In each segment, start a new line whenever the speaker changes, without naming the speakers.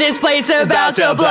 This place about to blow.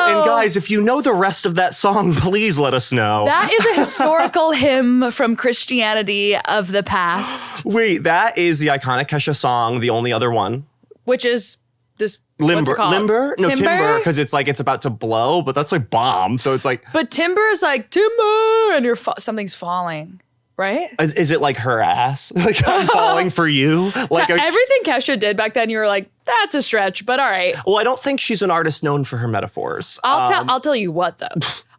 And guys, if you know the rest of that song, please let us know.
That is a historical hymn from Christianity of the past.
Wait, that is the iconic Kesha song, the only other one.
Which is this...
Limber? No, timber, because it's about to blow, but that's like bomb. So it's like...
But timber is like, timber, and something's falling, right?
Is it like her ass? Like, I'm falling for you? Like
everything Kesha did back then, you were like, that's a stretch, but all right.
Well, I don't think she's an artist known for her metaphors.
I'll tell you what, though.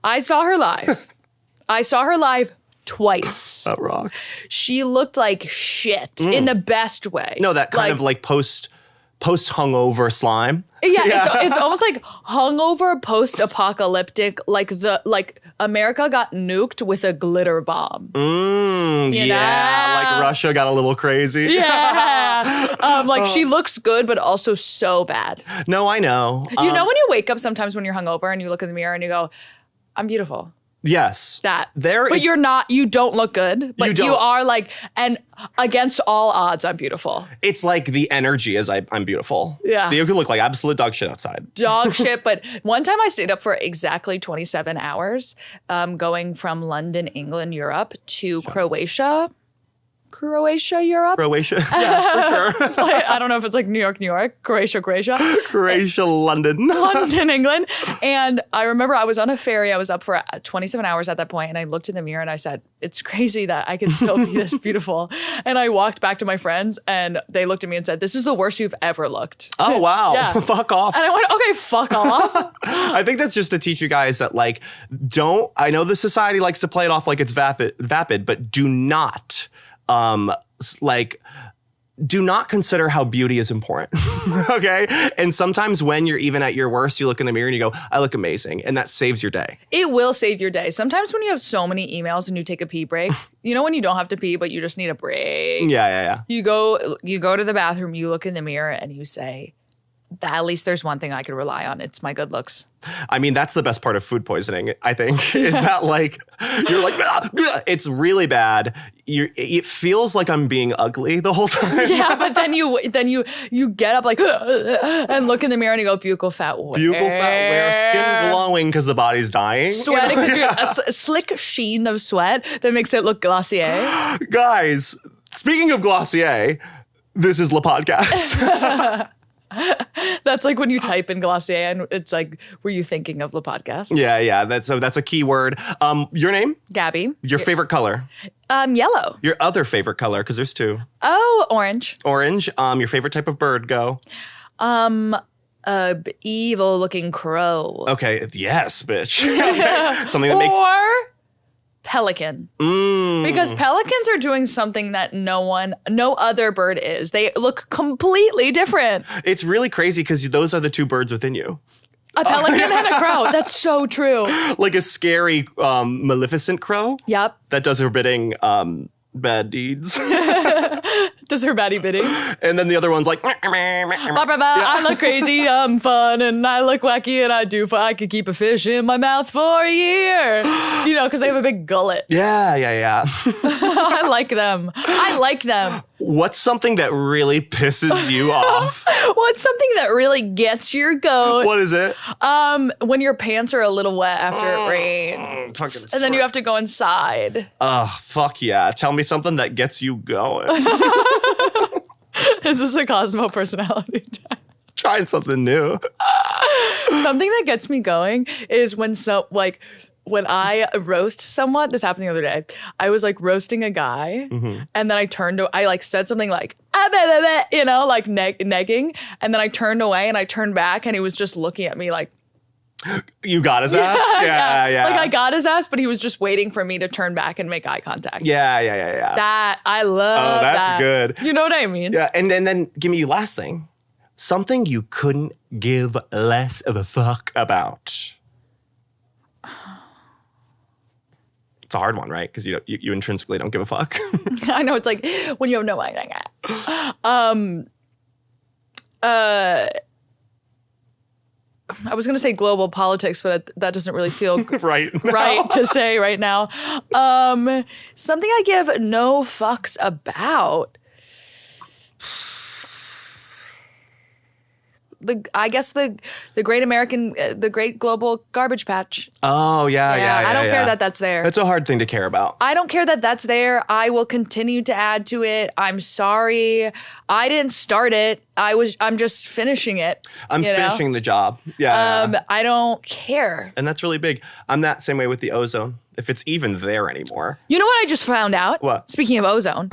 I saw her live. Twice.
That rocks.
She looked like shit in the best way.
No, that kind of like post hungover slime.
Yeah. It's almost like hungover post-apocalyptic, like America got nuked with a glitter bomb.
Like Russia got a little crazy.
Yeah. She looks good, but also so bad.
No, I know.
You know when you wake up sometimes when you're hungover and you look in the mirror and you go, I'm beautiful.
Yes.
You're not, you don't look good, but you are like, and against all odds, I'm beautiful.
It's like the energy is I'm beautiful.
Yeah.
You could look like absolute dog shit outside.
Dog shit. But one time I stayed up for exactly 27 hours, going from London, England, Europe to Croatia, Europe.
Croatia, yeah, for sure.
I don't know if it's like New York, Croatia.
Croatia, London,
England. And I remember I was on a ferry. I was up for 27 hours at that point, and I looked in the mirror and I said, it's crazy that I can still be this beautiful. And I walked back to my friends and they looked at me and said, this is the worst you've ever looked.
Oh, wow.
Yeah.
Fuck off.
And I went, okay, fuck off.
I think that's just to teach you guys that I know the society likes to play it off like it's vapid, but do not do not consider how beauty is important. Okay? And sometimes when you're even at your worst, you look in the mirror and you go, I look amazing. And that saves your day.
It will save your day. Sometimes when you have so many emails and you take a pee break, you know when you don't have to pee, but you just need a break.
Yeah.
You go to the bathroom, you look in the mirror and you say, at least there's one thing I can rely on. It's my good looks.
I mean, that's the best part of food poisoning, I think, is that you're like, it's really bad. It feels like I'm being ugly the whole time.
Yeah, but then you get up like and look in the mirror and you go, buccal fat where?
Buccal fat where? Skin glowing because the body's dying.
Sweating because you're a slick sheen of sweat that makes it look Glossier.
Guys, speaking of Glossier, this is Le Podcast.
That's like when you type in Glossier and it's like, were you thinking of Le Podcast?
Yeah. That's a key word. Your name?
Gabby.
Your favorite color?
Yellow.
Your other favorite color, because there's two.
Oh, orange.
Orange. Your favorite type of bird, go.
Evil looking crow.
Okay, yes, bitch. Okay. Something that makes...
Or pelican. Because pelicans are doing something that no other bird is. They look completely different.
It's really crazy because those are the two birds within you.
A pelican and a crow. That's so true.
Like a scary, maleficent crow.
Yep.
That does her bidding, bad deeds.
Does her baddie bidding.
And then the other one's like,
I look crazy, I'm fun, and I look wacky, and I could keep a fish in my mouth for a year. You know, because they have a big gullet.
Yeah.
I like them.
What's something that really pisses you off?
What's something that really gets your goat?
What is it?
When your pants are a little wet after it rains. And then you have to go inside.
Fuck yeah. Tell me something that gets you going.
Is this a Cosmo personality test?
Trying something new.
Something that gets me going is when I roast someone. This happened the other day. I was like roasting a guy, and then I said something like, you know, like negging, and then I turned away and I turned back and he was just looking at me like,
you got his ass? Yeah.
Like I got his ass, but he was just waiting for me to turn back and make eye contact.
Yeah.
That, I love that.
Oh, that's good.
You know what I mean?
Yeah, and then give me last thing. Something you couldn't give less of a fuck about. It's a hard one, right? Because you intrinsically don't give a fuck.
I know, it's like when you have no idea. I was going to say global politics, but that doesn't really feel
right
to say right now. Something I give no fucks about. I guess the great American, the great global garbage patch.
Oh, yeah.
I don't care that that's there.
That's a hard thing to care about.
I don't care that that's there. I will continue to add to it. I'm sorry. I didn't start it. I'm just finishing it.
I'm finishing the job. Yeah.
I don't care.
And that's really big. I'm that same way with the ozone, if it's even there anymore.
You know what I just found out?
What?
Speaking of ozone,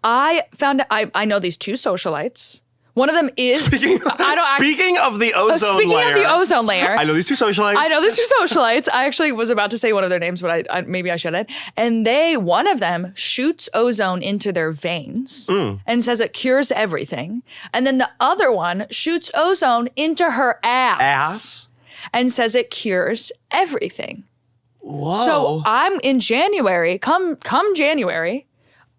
I found I know these two socialites. One of them is
speaking of the ozone layer. I know these two socialites.
I actually was about to say one of their names, but I maybe I shouldn't. And one of them shoots ozone into their veins and says it cures everything. And then the other one shoots ozone into her ass and says it cures everything.
Whoa.
So I'm in January, come January,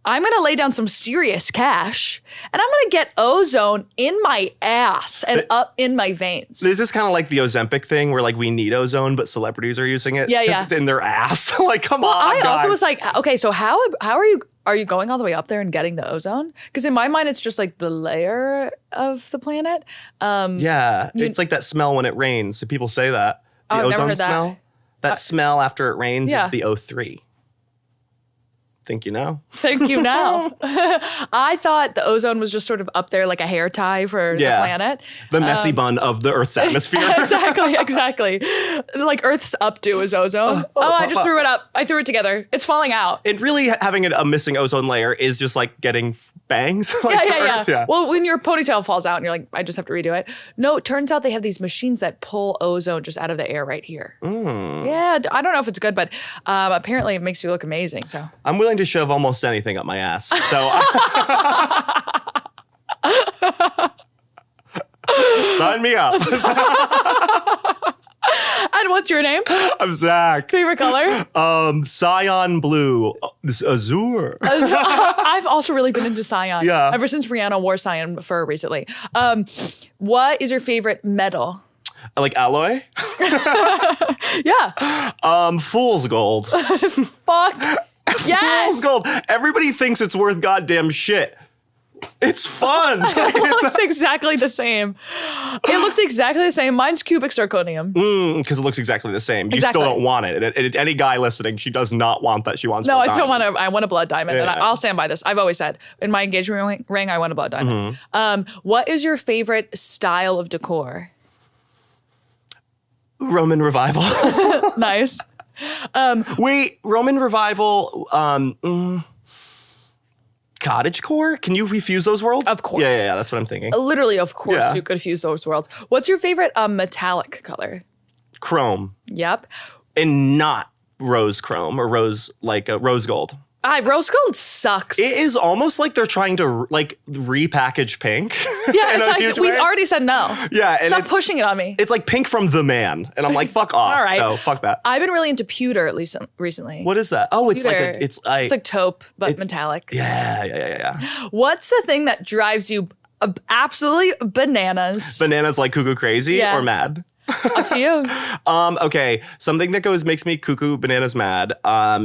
I'm going to lay down some serious cash and I'm going to get ozone in my ass and up in my veins.
Is this kind of like the Ozempic thing where like we need ozone, but celebrities are using it?
Yeah.
It's in their ass. Like, come on.
I also was like, okay, so how are you going all the way up there and getting the ozone? Because in my mind, it's just like the layer of the planet.
It's like that smell when it rains. Do people say that? The
I've
ozone
never heard
smell? That smell after it rains
yeah.
is the O3. Think you know?
Think you know. I thought the ozone was just sort of up there like a hair tie for the planet.
The messy bun of the Earth's atmosphere.
Exactly. Like Earth's updo is ozone. I just threw it up. I threw it together. It's falling out.
And really having a missing ozone layer is just like getting bangs.
Yeah. Well, when your ponytail falls out and you're like, I just have to redo it. No, it turns out they have these machines that pull ozone just out of the air right here. Yeah, I don't know if it's good, but apparently it makes you look amazing. So
I'm willing to shove almost anything up my ass. So sign me up.
And what's your name?
I'm Zach.
Favorite color?
Cyan blue. This azure.
I've also really been into cyan.
Yeah.
Ever since Rihanna wore cyan fur recently. What is your favorite metal?
I like alloy.
Yeah.
Fool's gold.
Fuck. Yes.
Fool's gold. Everybody thinks it's worth goddamn shit. It's fun.
It looks exactly the same. Mine's cubic zirconium.
Because it looks exactly the same. You still don't want it. Any guy listening, she does not want that. She wants
I still want I want a blood diamond. And I'll stand by this. I've always said in my engagement ring, I want a blood diamond. What is your favorite style of decor?
Roman revival.
Nice.
Wait, Roman revival, cottagecore? Can you refuse those worlds?
Of course.
Yeah, that's what I'm thinking.
Literally, of course, you could fuse those worlds. What's your favorite metallic color?
Chrome.
Yep.
And not rose chrome or rose gold.
Rose gold sucks.
It is almost like they're trying to like repackage pink.
Yeah, it's like we've already said no.
Yeah, and
stop pushing it on me.
It's like pink from The Man, and I'm like, fuck off.
All right,
so fuck that.
I've been really into pewter at least recently.
What is that? Oh, it's
pewter.
it's
like taupe but metallic.
Yeah.
What's the thing that drives you absolutely bananas?
Bananas like cuckoo crazy or mad?
Up to you.
Okay, something that makes me cuckoo bananas mad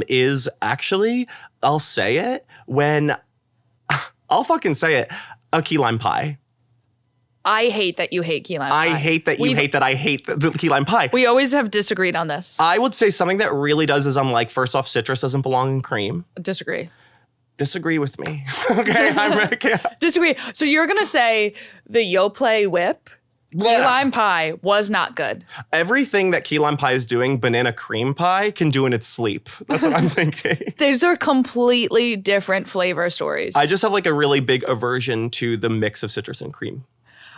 is actually, I'll say it, I'll fucking say it, a key lime pie.
I hate that you hate key lime pie.
I hate that you hate that I hate the key lime pie.
We always have disagreed on this.
I would say something that really does is I'm like, first off, citrus doesn't belong in cream.
Disagree
with me. Okay,
Disagree. So you're going to say the Yoplait whip key lime pie was not good.
Everything that key lime pie is doing, banana cream pie can do in its sleep. That's what I'm thinking.
These are completely different flavor stories.
I just have like a really big aversion to the mix of citrus and cream.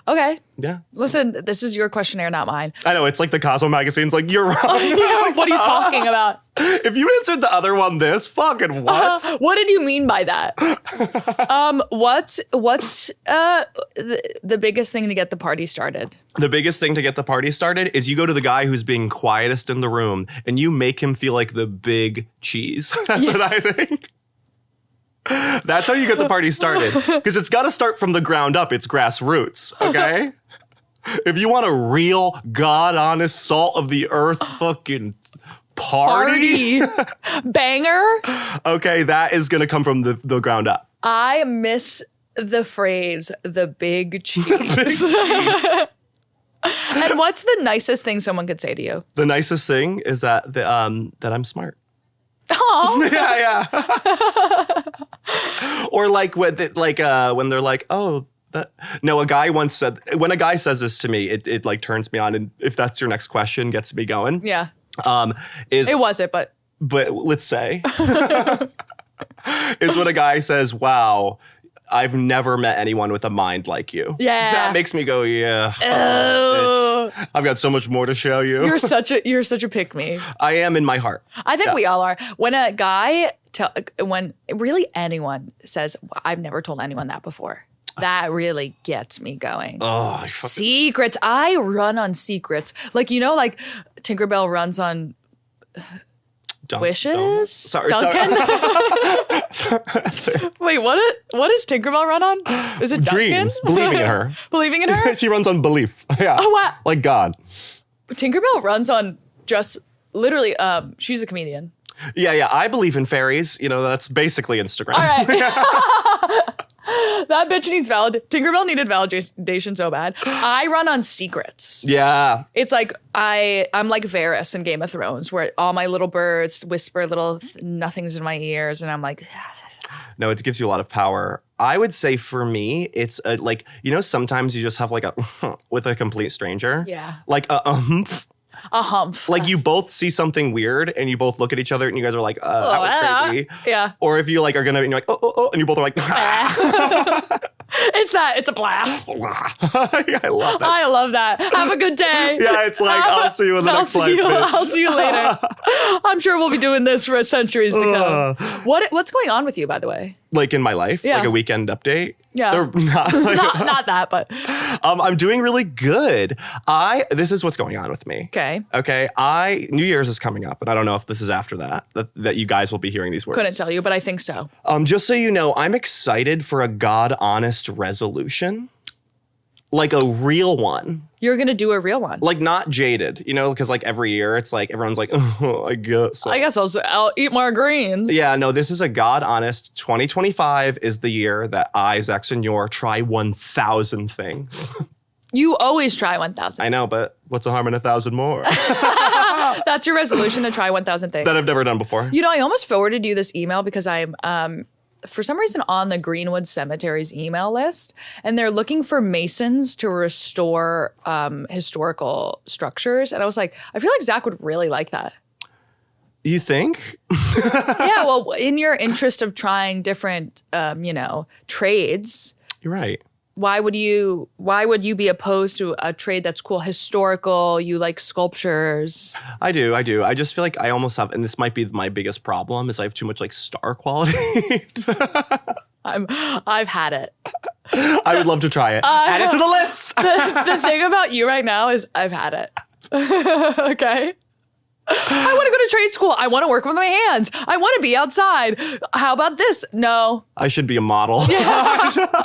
Okay.
Yeah.
Listen, this is your questionnaire, not mine.
I know, it's like the Cosmo magazine's like, you're wrong.
What are you talking about?
If you answered the other one fucking what?
What did you mean by that? What's the biggest thing to get the party started?
The biggest thing to get the party started is you go to the guy who's being quietest in the room and you make him feel like the big cheese. That's what I think. That's how you get the party started. Because it's got to start from the ground up. It's grassroots, okay? If you want a real, God-honest, salt of the earth fucking party.
Banger.
Okay, that is going to come from the ground up.
I miss the phrase, the big cheese. And what's the nicest thing someone could say to you?
The nicest thing is that that I'm smart.
Oh.
Yeah. Or like when they're like, oh, no, a guy once said, when a guy says this to me, it like turns me on. And if that's your next question, gets me going.
Yeah.
It
wasn't, but
let's say is when a guy says, wow, I've never met anyone with a mind like you.
Yeah.
That makes me go, yeah.
Oh,
I've got so much more to show you.
You're such a pick me.
I am in my heart.
I think we all are. When a guy, when really anyone says, I've never told anyone that before, that really gets me going.
Oh,
secrets. I run on secrets. Like, Tinkerbell runs on wishes?
Sorry.
Duncan? Wait, what does Tinkerbell run on? Is it Duncan?
Dreams. Believing in her.
Believing in her?
She runs on belief. Yeah.
Oh, wow.
Like God.
Tinkerbell runs on just literally, she's a comedian.
Yeah. I believe in fairies. That's basically Instagram.
All right. That bitch needs Tinkerbell needed validation so bad. I run on secrets.
Yeah.
It's like I'm like Varys in Game of Thrones, where all my little birds whisper little nothings in my ears, and I'm like,
no, it gives you a lot of power. I would say for me, it's sometimes you just have like a with a complete stranger.
Yeah.
Like a humph.
A humph.
Like you both see something weird and you both look at each other and you guys are like, that was crazy.
Yeah.
Or if you like are gonna, and you're like, oh, and you both are like,
It's a blast.
I love that.
I love that. Have a good day.
Yeah, it's like, I'll see you in the next life.
I'll see you later. I'm sure we'll be doing this for centuries to come. What's going on with you, by the way?
Like in my life?
Yeah.
Like a weekend update?
Yeah.
Or not,
not that, but.
I'm doing really good. This is what's going on with me.
Okay.
New Year's is coming up, and I don't know if this is after that you guys will be hearing these words.
Couldn't tell you, but I think so.
Just so you know, I'm excited for a God-honest resolution. Like a real one.
You're going to do a real one.
Like not jaded, because like every year it's like everyone's like, oh, I guess.
I'll eat more greens.
Yeah, no, this is a God-honest 2025 is the year that I, Zack Senor, try 1,000 things.
You always try 1,000.
I know, but what's a harm in 1,000 more?
That's your resolution, to try 1,000 things.
That I've never done before.
I almost forwarded you this email because I'm for some reason on the Greenwood Cemetery's email list, and they're looking for masons to restore historical structures. And I was like, I feel like Zach would really like that.
You think?
Yeah, well, in your interest of trying different, trades.
You're right.
Why would you be opposed to a trade that's cool, historical? You like sculptures.
I do. I just feel like I almost have, and this might be my biggest problem, is I have too much like star quality.
I've had it.
I would love to try it. Add it to the list.
The thing about you right now is I've had it. Okay. I want to go to trade school. I want to work with my hands. I want to be outside. How about this? No.
I should be a model.
Yeah.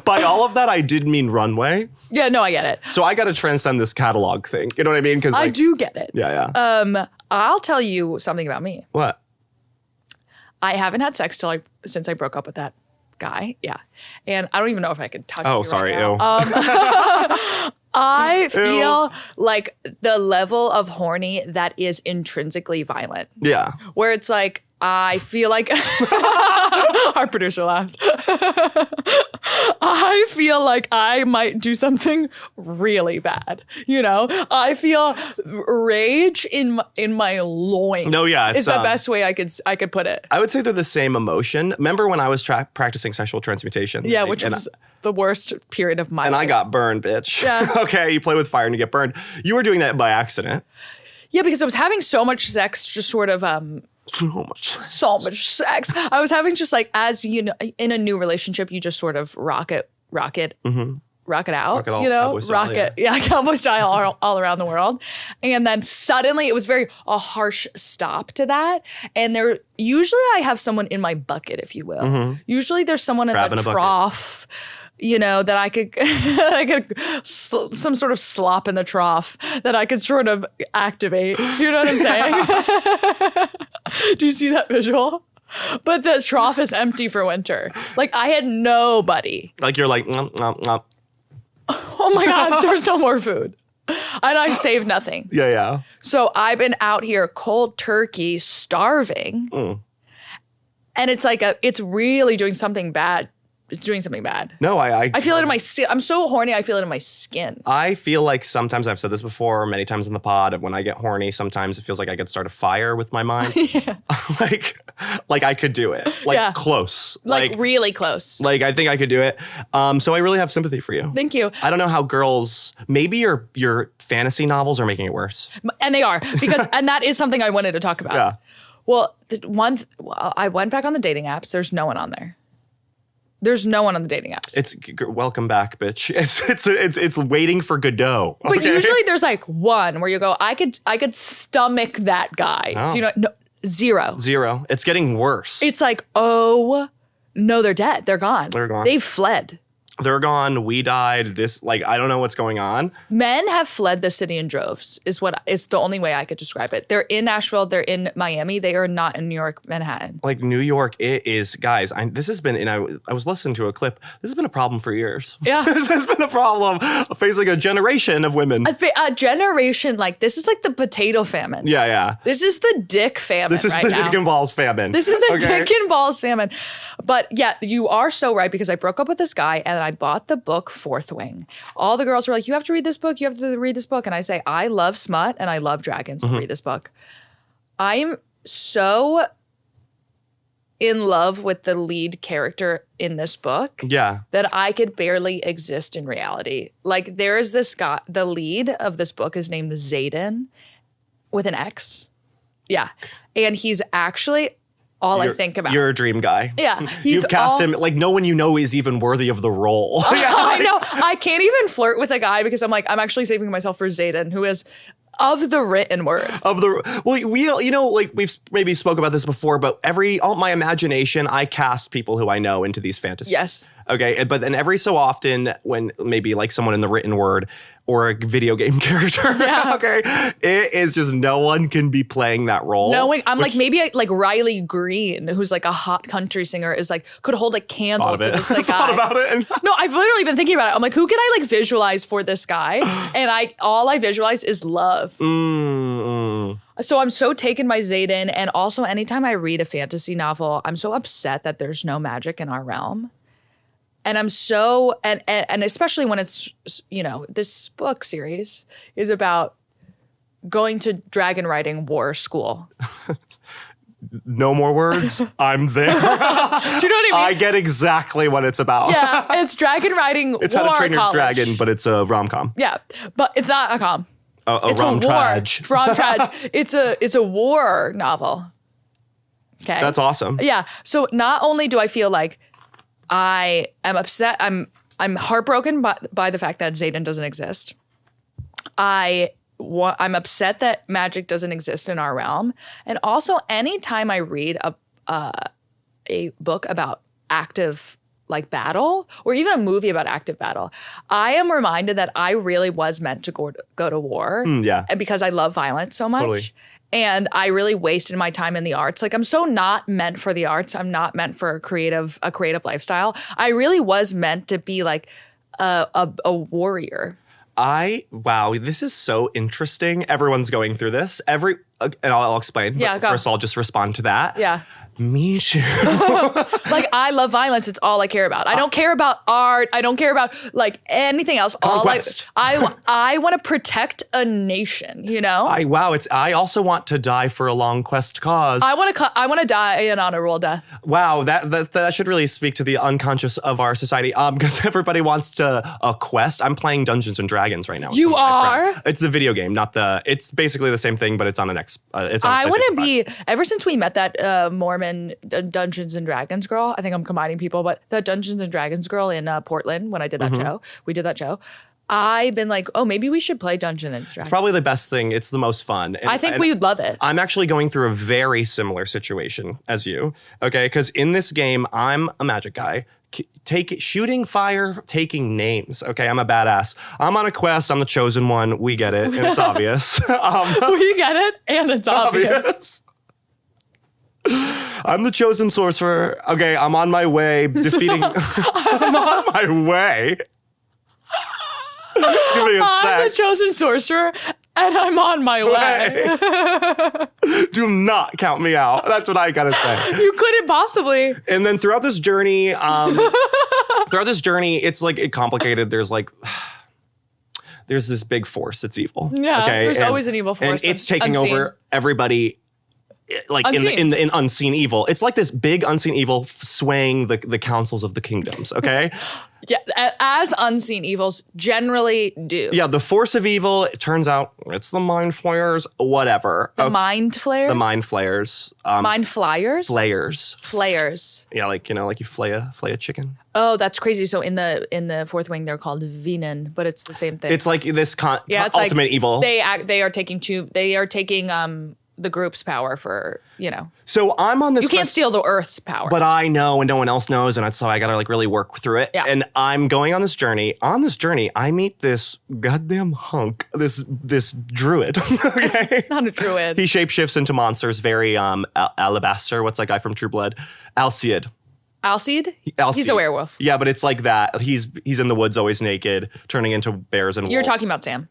By all of that, I did mean runway.
Yeah, no, I get it.
So I got to transcend this catalog thing. You know what I mean? Because
I do get it.
Yeah.
I'll tell you something about me.
What?
I haven't had sex since I broke up with that guy. Yeah. And I don't even know if I could talk to you
sorry.
right now. I feel like the level of horny that is intrinsically violent.
Yeah.
Where it's like, I feel like our producer laughed. I feel like I might do something really bad. I feel rage in my loins.
No, yeah,
it's the best way I could put it.
I would say they're the same emotion. Remember when I was practicing sexual transmutation?
Yeah, which was the worst period of my life.
And I got burned, bitch.
Yeah.
Okay, you play with fire and you get burned. You were doing that by accident.
Yeah, because I was having so much sex, just sort of
so much
sex. I was having just like, as you know, in a new relationship, you just sort of rocket,
mm-hmm.
it out,
Rock it all,
you know,
cowboy style,
rock it. Yeah, cowboy style all around the world. And then suddenly it was a harsh stop to that. And usually I have someone in my bucket, if you will. Usually there's someone in the trough, you know, that I could some sort of slop in the trough that I could sort of activate. Do you know what I'm saying? Do you see that visual? But the trough is empty for winter. Like, I had nobody.
Like, you're like, nom, nom, nom.
Oh my God, there's no more food. And I saved nothing.
Yeah.
So I've been out here cold turkey starving. And it's like, it's really doing something bad. It's doing something bad.
No, I
feel it in my skin. I'm so horny, I feel it in my skin.
I feel like sometimes, I've said this before many times in the pod, when I get horny, sometimes it feels like I could start a fire with my mind.
Yeah.
like I could do it. Like close.
Like really close.
Like I think I could do it. So I really have sympathy for you.
Thank you.
I don't know how girls, maybe your fantasy novels are making it worse.
And they are, because, and that is something I wanted to talk about.
Yeah.
Well, I went back on the dating apps. There's no one on there. There's no one on the dating apps.
It's welcome back, bitch. It's waiting for Godot. Okay?
But usually there's like one where you go, I could stomach that guy.
Oh.
Do you know? No, zero.
It's getting worse.
It's like, oh no, they're dead. They're gone.
They're gone.
They've fled.
They're gone. We died. I don't know what's going on.
Men have fled the city in droves, is the only way I could describe it. They're in Nashville. They're in Miami. They are not in New York, Manhattan.
Like New York, it is, guys. This has been, and I was listening to a clip. This has been a problem for years.
Yeah.
This has been a problem facing a generation of women.
A generation, like, this is like the potato famine.
Yeah.
This is the dick famine.
This is the dick and balls famine.
This is the dick and balls famine. But yeah, you are so right, because I broke up with this guy and I bought the book Fourth Wing. All the girls were like, you have to read this book. You have to read this book. And I say, I love smut and I love dragons. Read this book. I'm so in love with the lead character in this book that I could barely exist in reality. Like, there is this guy, the lead of this book is named Zayden with an X. Yeah. And he's actually I think about.
You're a dream guy.
Yeah.
You've cast him, like, no one you know is even worthy of the role.
I know. I can't even flirt with a guy because I'm actually saving myself for Zayden, who is of the written word. We've maybe spoke about this before, but all my imagination, I cast people who I know into these fantasies. Yes.
Okay. But then every so often, when maybe like someone in the written word or a video game character, okay, it is just no one can be playing that role.
Like maybe like Riley Green, who's like a hot country singer, is like could hold a candle to this like guy.
Thought about it.
No, I've literally been thinking about it. I'm like, who can I like visualize for this guy? And all I visualized is love. So I'm so taken by Zayden, and also anytime I read a fantasy novel, I'm so upset that there's no magic in our realm. And I'm so, and especially when it's, you know, this book series is about going to dragon riding war school.
No more words. I'm there. Do you know
what I mean?
I get exactly what it's about.
Yeah, it's dragon riding
it's
war
How to Train Your
college.
Dragon, but it's a rom-com.
Yeah, but it's not a com.
It's rom-trage.
Rom-trage. It's a war novel. Okay.
That's awesome.
Yeah. So not only do I feel like I am upset, I'm heartbroken by the fact that Zayden doesn't exist. I'm upset that magic doesn't exist in our realm. And also, anytime I read a book about active like battle, or even a movie about active battle, I am reminded that I really was meant to go to war.
Yeah.
And because I love violence so much.
Totally.
And I really wasted my time in the arts. Like, I'm so not meant for the arts. I'm not meant for a creative lifestyle. I really was meant to be like a warrior.
Wow, this is so interesting. Everyone's going through this. And I'll explain.
Yeah,
but first I'll just respond to that.
Yeah.
Me too.
Like, I love violence. It's all I care about. I don't care about art. I don't care about like anything else.
Conquest.
I want to protect a nation, you know?
I also want to die for a long quest cause.
I want to die an honorable death.
Wow, that should really speak to the unconscious of our society. Because everybody wants to quest. I'm playing Dungeons and Dragons right now.
You are?
It's the video game, not the. It's basically the same thing, but it's on an X. It's on
I want to be. Ever since we met that Mormon Mormon Dungeons and Dragons girl. I think I'm combining people, but the Dungeons and Dragons girl in Portland when I did that show, we did that show. I've been like, oh, maybe we should play Dungeons and Dragons.
It's probably the best thing. It's the most fun.
I think we would love it.
I'm actually going through a very similar situation as you, okay? Because in this game, I'm a magic guy. Shooting fire, taking names. Okay, I'm a badass. I'm on a quest. I'm the chosen one. We get it, and it's obvious.
We get it, and it's obvious.
I'm the chosen sorcerer. Okay, I'm on my way defeating. I'm on my way. Give me a sec.
I'm the chosen sorcerer, and I'm on my way.
Do not count me out. That's what I gotta say.
You couldn't possibly.
And then throughout this journey, it's like complicated. There's this big force. It's evil.
Yeah, okay? There's always an evil force.
And it's taking over everybody. Like in the unseen evil. It's like this big unseen evil swaying the councils of the kingdoms, okay?
Yeah, as unseen evils generally do.
Yeah, the force of evil, it turns out it's the mind flayers, whatever.
The mind flayers?
The mind flayers.
Mind flyers?
Flayers.
Flayers.
Yeah, like you flay a chicken.
Oh, that's crazy. So in the Fourth Wing, they're called Venin, but it's the same thing.
It's like this
it's
ultimate
like
evil.
They are taking the group's power for,
So I'm on this.
You can't steal the Earth's power.
But I know and no one else knows, and so I gotta like really work through it.
Yeah.
And I'm going on this journey. On this journey, I meet this goddamn hunk, this druid. Okay.
Not a druid.
He shapeshifts into monsters, very alabaster. What's that guy from True Blood? Alcide.
Alcide?
Alcide.
He's a werewolf.
Yeah, but it's like that. He's in the woods, always naked, turning into bears and wolves.
You're talking about Sam.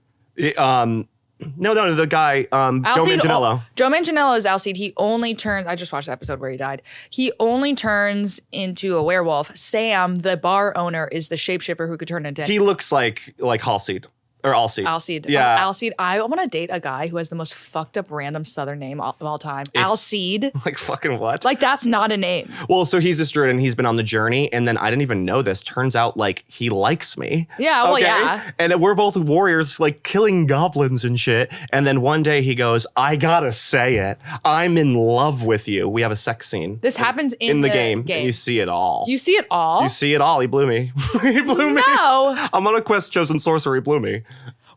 No, the guy, Joe Manganiello.
Joe Manganiello is Alcide. He only turns, I just watched the episode where he died. He only turns into a werewolf. Sam, the bar owner, is the shapeshifter who could turn into anything.
He looks like Halcide. Or Alcide.
Alcide.
Yeah.
Alcide. I want to date a guy who has the most fucked up random Southern name of all time. Alcide.
Like fucking what?
Like that's not a name.
Well, so he's this druid and he's been on the journey, and then I didn't even know this. Turns out like he likes me.
Yeah, well, yeah.
And we're both warriors, like killing goblins and shit. And then one day he goes, I gotta say it. I'm in love with you. We have a sex scene.
This happens in
the game. And you see it all.
You see it all?
You see it all. He blew me. He blew me.
No.
I'm on a quest chosen sorcerer. He blew me.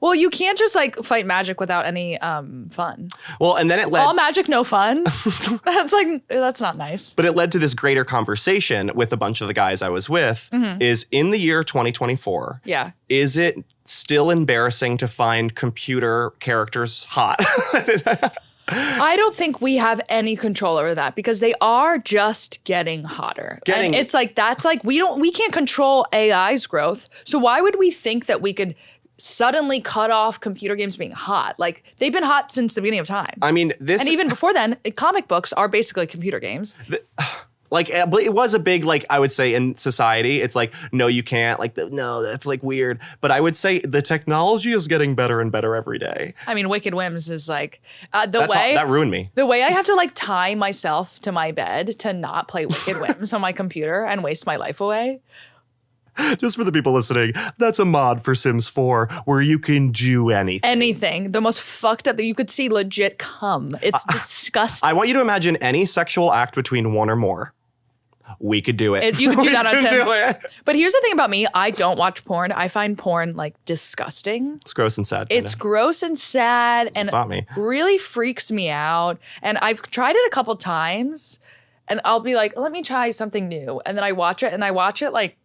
Well, you can't just like fight magic without any fun.
Well, and then it led
all magic, no fun. That's not nice.
But it led to this greater conversation with a bunch of the guys I was with. Is in the year 2024.
Yeah.
Is it still embarrassing to find computer characters hot?
I don't think we have any control over that because they are just getting hotter. And it's like we can't control AI's growth. So why would we think that we could suddenly cut off computer games being hot? Like they've been hot since the beginning of time.
I mean,
and even before then, comic books are basically computer games.
But it was a big, like, I would say in society, it's like, no, you can't. Like, no, that's like weird. But I would say the technology is getting better and better every day.
I mean, Wicked Whims is like
that ruined me.
The way I have to like tie myself to my bed to not play Wicked Whims on my computer and waste my life away.
Just for the people listening, that's a mod for Sims 4 where you can do anything.
Anything. The most fucked up that you could see legit cum. It's disgusting.
I want you to imagine any sexual act between one or more. We could do it.
You could do that on Sims. But here's the thing about me. I don't watch porn. I find porn like disgusting.
It's gross and sad.
It's gross and sad and really freaks me out. And I've tried it a couple times and I'll be like, let me try something new. And then I watch it and I watch it like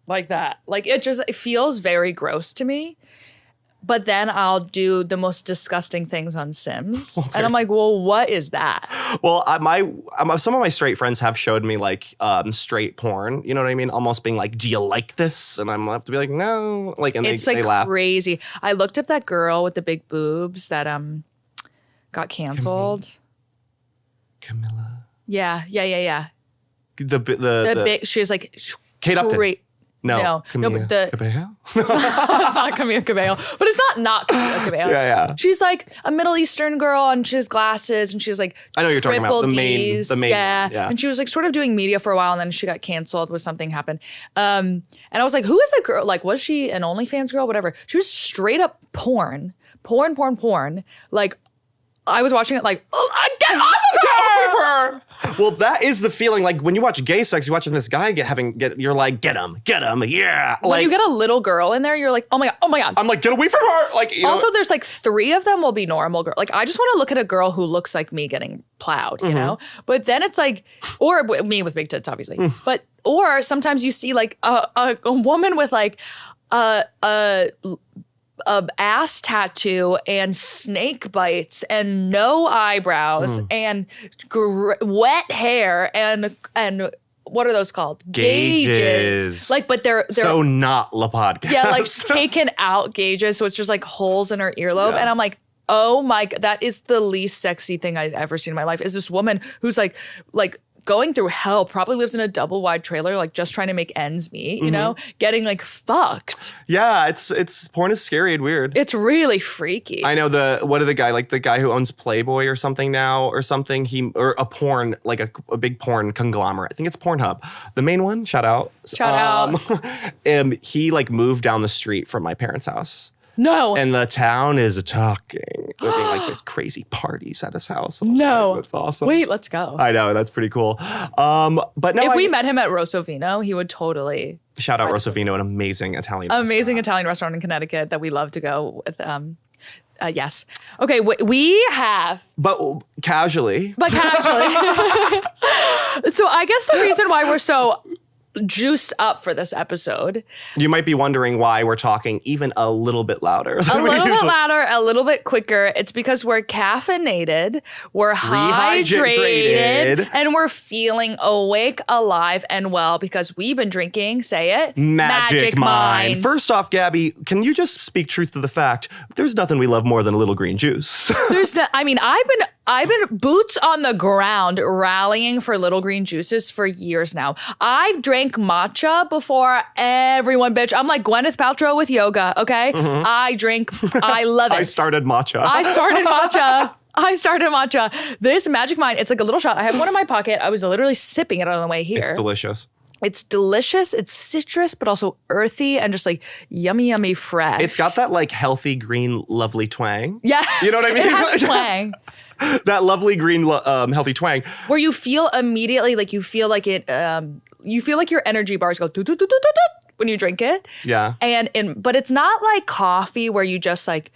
that. Like it feels very gross to me. But then I'll do the most disgusting things on Sims. And I'm like, well, what is that? Well,
some of my straight friends have showed me like straight porn. You know what I mean? Almost being like, do you like this? And I'm left to be like, no. Like, and
it's
they laugh.
Crazy. I looked up that girl with the big boobs that got canceled.
Camilla.
Yeah.
The
big, she was like,
Kate Upton.
No,
Camila Cabello?
It's not Camila Cabello, but it's not Camila Cabello.
Yeah.
She's like a Middle Eastern girl and she has glasses and she's like
I know you're talking about the main.
Yeah. And she was like sort of doing media for a while and then she got canceled when something happened. And I was like, who is that girl? Like, was she an OnlyFans girl? Whatever. She was straight up porn. Like, I was watching it like, oh, get off
Get over her! Well, that is the feeling. Like when you watch gay sex, you're watching this guy you're like, get him, yeah.
When you get a little girl in there, you're like, oh my God.
I'm like, get away from her. Like,
also, there's like 3 of them will be normal girl. Like, I just want to look at a girl who looks like me getting plowed, you know? But then it's like, or me with big tits, obviously. Or sometimes you see like a woman with like a ass tattoo and snake bites and no eyebrows and wet hair and what are those called? Gauges. Like, but they're
so not La Podcast.
Yeah, like taken out gauges, so it's just like holes in her earlobe, and I'm like, oh my God, that is the least sexy thing I've ever seen in my life. Is this woman who's like going through hell, probably lives in a double wide trailer, like just trying to make ends meet, you know, getting like fucked.
Yeah, it's porn is scary and weird.
It's really freaky.
I know the guy who owns Playboy or something now or something, or a porn, like a big porn conglomerate. I think it's Pornhub. The main one, shout out. He like moved down the street from my parents' house.
No.
And the town is talking. They're being like, there's crazy parties at his house.
No.
Like, that's awesome.
Wait, let's go.
I know, that's pretty cool. But no,
if we met him at Rosovino, he would totally.
Shout out Rosovino, an amazing Italian
Italian restaurant in Connecticut that we love to go with. Yes. Okay, we have.
But casually.
So I guess the reason why we're so juiced up for this episode.
You might be wondering why we're talking even a little bit louder.
A little bit quicker. It's because we're caffeinated, we're hydrated, and we're feeling awake, alive, and well because we've been drinking, say it,
Magic Mind. First off, Gabby, can you just speak truth to the fact there's nothing we love more than a little green juice?
I've been boots on the ground rallying for little green juices for years now. I've drank matcha before everyone, bitch. I'm like Gwyneth Paltrow with yoga, okay? I love it.
I started matcha.
This Magic Mind, it's like a little shot. I have one in my pocket. I was literally sipping it on the way here.
It's delicious.
It's delicious. It's citrus, but also earthy and just like yummy, yummy fresh.
It's got that like healthy green, lovely twang.
Yeah.
You know what I mean?
It has twang.
That lovely green, healthy twang.
Where you feel immediately like you feel like your energy bars go when you drink it.
Yeah.
But it's not like coffee where you just like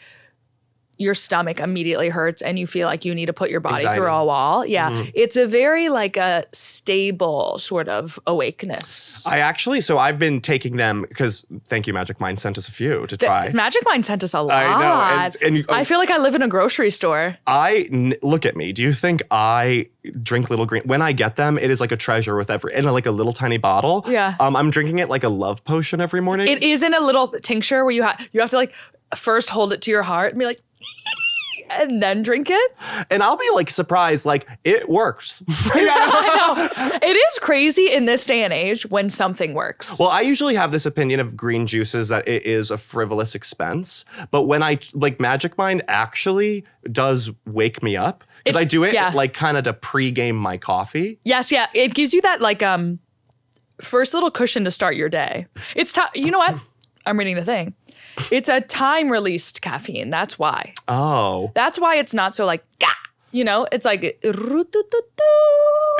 your stomach immediately hurts and you feel like you need to put your body through a wall. Yeah. It's a very like a stable sort of awakeness.
I've been taking them because thank you, Magic Mind sent us a few to try.
Magic Mind sent us a lot.
I know.
I feel like I live in a grocery store.
Look at me. Do you think I drink little green? When I get them, it is like a treasure with in like a little tiny bottle.
Yeah.
I'm drinking it like a love potion every morning.
It is in a little tincture where you have to like first hold it to your heart and be like, and then drink it.
And I'll be like surprised, like it works.
I know. It is crazy in this day and age when something works.
Well, I usually have this opinion of green juices that it is a frivolous expense. But when I like Magic Mind actually does wake me up because I do it like kind of to pregame my coffee.
Yes. Yeah. It gives you that like first little cushion to start your day. It's you know what? I'm reading the thing. It's a time-released caffeine. That's why.
Oh.
That's why it's not so like, gah! You know, it's like,
and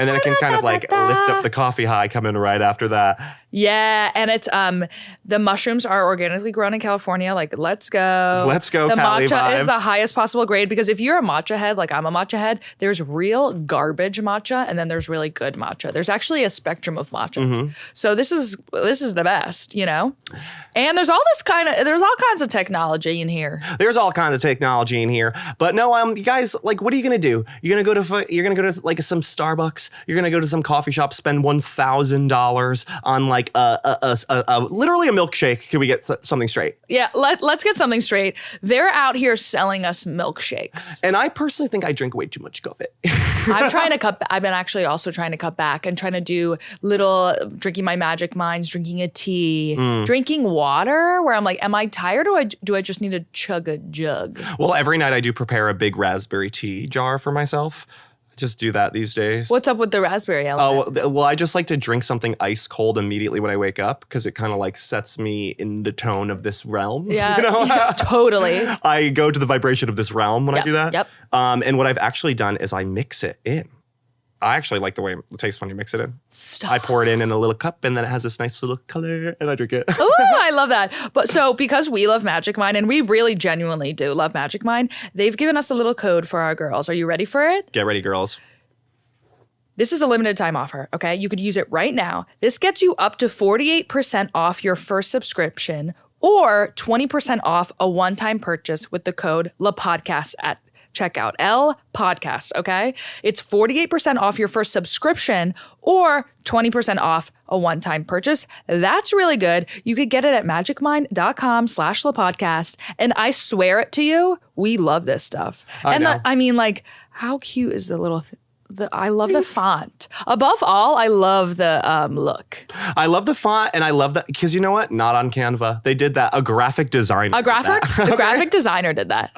then it can kind of like lift up the coffee high coming right after that.
Yeah, and it's the mushrooms are organically grown in California. Like, let's go.
Let's go,
The
Cali
matcha
vibes.
is the highest possible grade because if you're a matcha head, like I'm a matcha head, there's real garbage matcha and then there's really good matcha. There's actually a spectrum of matchas. So this is the best, you know? And there's all kinds of technology in here.
There's all kinds of technology in here. But no, you guys, like, what are you gonna do? You're gonna go to like some Starbucks. You're gonna go to some coffee shop, spend $1,000 on like literally a milkshake. Can we get something straight?
Yeah, let's get something straight. They're out here selling us milkshakes.
And I personally think I drink way too much coffee.
I've been actually also trying to cut back and trying to do drinking my Magic Minds, drinking a tea, drinking water where I'm like, am I tired or do I just need to chug a jug?
Well, every night I do prepare a big raspberry tea jar for myself. just do that these days.
What's up with the raspberry element?
Oh, well, I just like to drink something ice cold immediately when I wake up because it kind of like sets me in the tone of this realm.
Yeah,
you know?
yeah, totally.
I go to the vibration of this realm when I do that.
Yep.
And what I've actually done is I mix it in. I actually like the way it tastes when you mix it in.
Stop.
I pour it in a little cup and then it has this nice little color and I drink it.
Ooh, I love that. But so because we love Magic Mind and we really genuinely do love Magic Mind, they've given us a little code for our girls. Are you ready for it?
Get ready, girls.
This is a limited time offer, okay? You could use it right now. This gets you up to 48% off your first subscription or 20% off a one-time purchase with the code LAPODCAST at checkout. L podcast, okay? It's 48% off your first subscription or 20% off a one-time purchase. That's really good. You could get it at magicmind.com/LaPodcast. And I swear it to you, we love this stuff. I mean, like, how cute is the little I love the font. Above all, I love the look.
I love the font and I love that because you know what? Not on Canva. They did that. A graphic designer.
The graphic designer did that.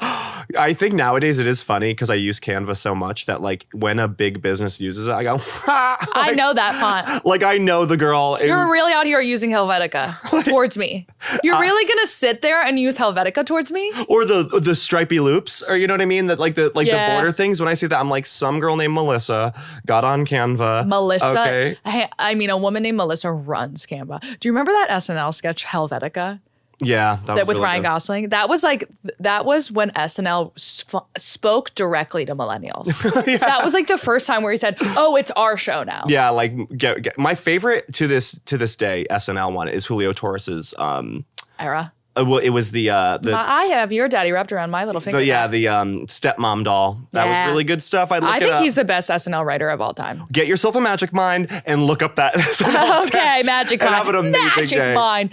I think nowadays it is funny because I use Canva so much that like when a big business uses it, I go,
I know that font.
Like I know the girl.
You're really out here using Helvetica towards me. You're really gonna sit there and use Helvetica towards me?
Or the stripy loops, or you know what I mean? That like the border things. When I see that, I'm like, some girl named Melissa got on Canva.
Melissa.
Okay.
I mean, a woman named Melissa runs Canva. Do you remember that SNL sketch Helvetica?
Yeah,
that with really Ryan Gosling. That was when SNL spoke directly to millennials. Yeah. That was like the first time where he said, "Oh, it's our show now."
Yeah, like my favorite to this day SNL one is Julio Torres's
era.
Well, it was the
I have your daddy wrapped around my little finger.
The stepmom doll. That was really good stuff. I think
he's the best SNL writer of all time.
Get yourself a Magic Mind and look up that.
Okay, Magic Mind.
And have an amazing day.
Mind.